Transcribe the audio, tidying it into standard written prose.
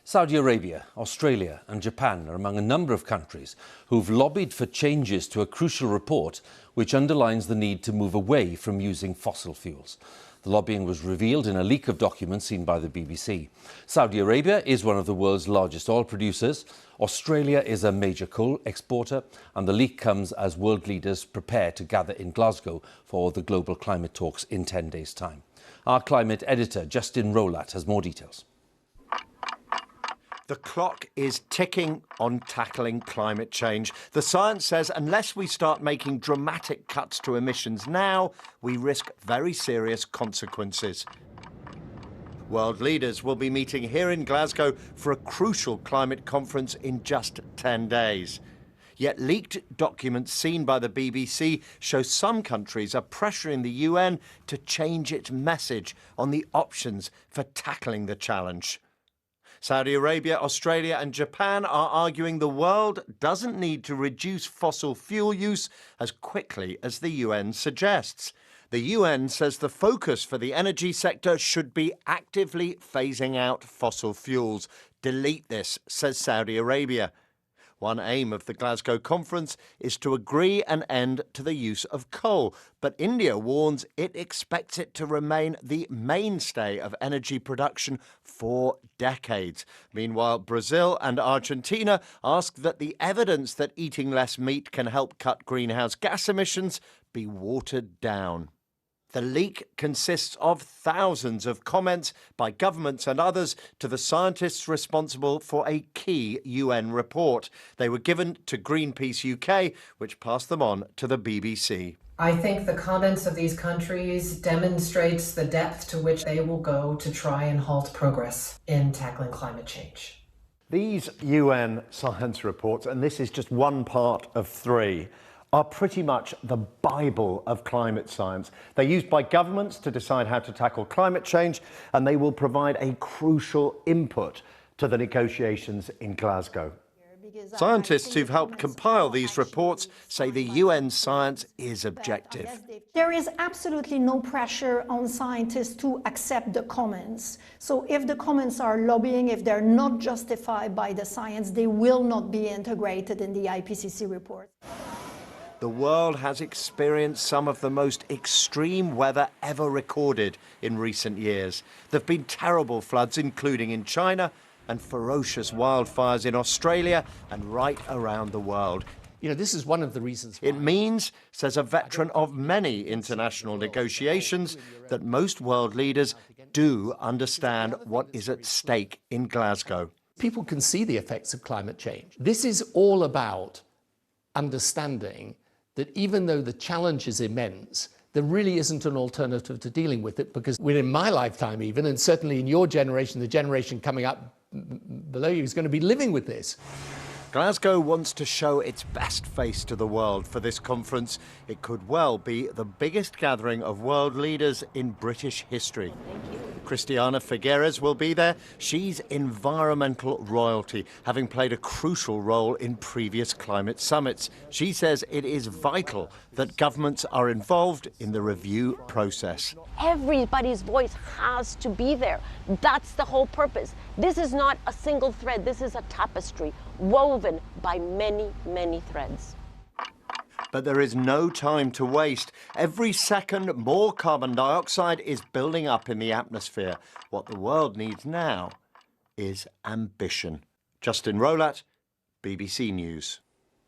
Saudi Arabia, Australia and Japan are among a number of countries who've lobbied for changes to a crucial report which underlines the need to move away from using fossil fuels. The lobbying was revealed in a leak of documents seen by the BBC. Saudi Arabia is one of the world's largest oil producers. Australia is a major coal exporter, and the leak comes as world leaders prepare to gather in Glasgow for the global climate talks in 10 days' time. Our climate editor, Justin Rowlatt, has more details. The clock is ticking on tackling climate change. The science says unless we start making dramatic cuts to emissions now, we risk very serious consequences. World leaders will be meeting here in Glasgow for a crucial climate conference in just 10 days. Yet leaked documents seen by the BBC show some countries are pressuring the UN to change its message on the options for tackling the challenge. Saudi Arabia, Australia and Japan are arguing the world doesn't need to reduce fossil fuel use as quickly as the UN suggests. The UN says the focus for the energy sector should be actively phasing out fossil fuels. Delete this, says Saudi Arabia. One aim of the Glasgow conference is to agree an end to the use of coal, but India warns it expects it to remain the mainstay of energy production for decades. Meanwhile, Brazil and Argentina ask that the evidence that eating less meat can help cut greenhouse gas emissions be watered down. The leak consists of thousands of comments by governments and others to the scientists responsible for a key UN report. They were given to Greenpeace UK, which passed them on to the BBC. I think the comments of these countries demonstrates the depth to which they will go to try and halt progress in tackling climate change. These UN science reports, and this is just one part of three, are pretty much the Bible of climate science. They're used by governments to decide how to tackle climate change, and they will provide a crucial input to the negotiations in Glasgow. Scientists who've helped compile these reports say the UN science is objective. There is absolutely no pressure on scientists to accept the comments. So if the comments are lobbying, if they're not justified by the science, they will not be integrated in the IPCC report. The world has experienced some of the most extreme weather ever recorded in recent years. There have been terrible floods, including in China, and ferocious wildfires in Australia and right around the world. You know, this is one of the reasons why. It means, says a veteran of many international negotiations, that most world leaders do understand what is at stake in Glasgow. People can see the effects of climate change. This is all about understanding that even though the challenge is immense, there really isn't an alternative to dealing with it, because within my lifetime even, and certainly in your generation, the generation coming up below you is going to be living with this. Glasgow wants to show its best face to the world for this conference. It could well be the biggest gathering of world leaders in British history. Christiana Figueres will be there. She's environmental royalty, having played a crucial role in previous climate summits. She says it is vital that governments are involved in the review process. Everybody's voice has to be there. That's the whole purpose. This is not a single thread. This is a tapestry woven by many, many threads. But there is no time to waste. Every second, more carbon dioxide is building up in the atmosphere. What the world needs now is ambition. Justin Rowlatt, BBC News.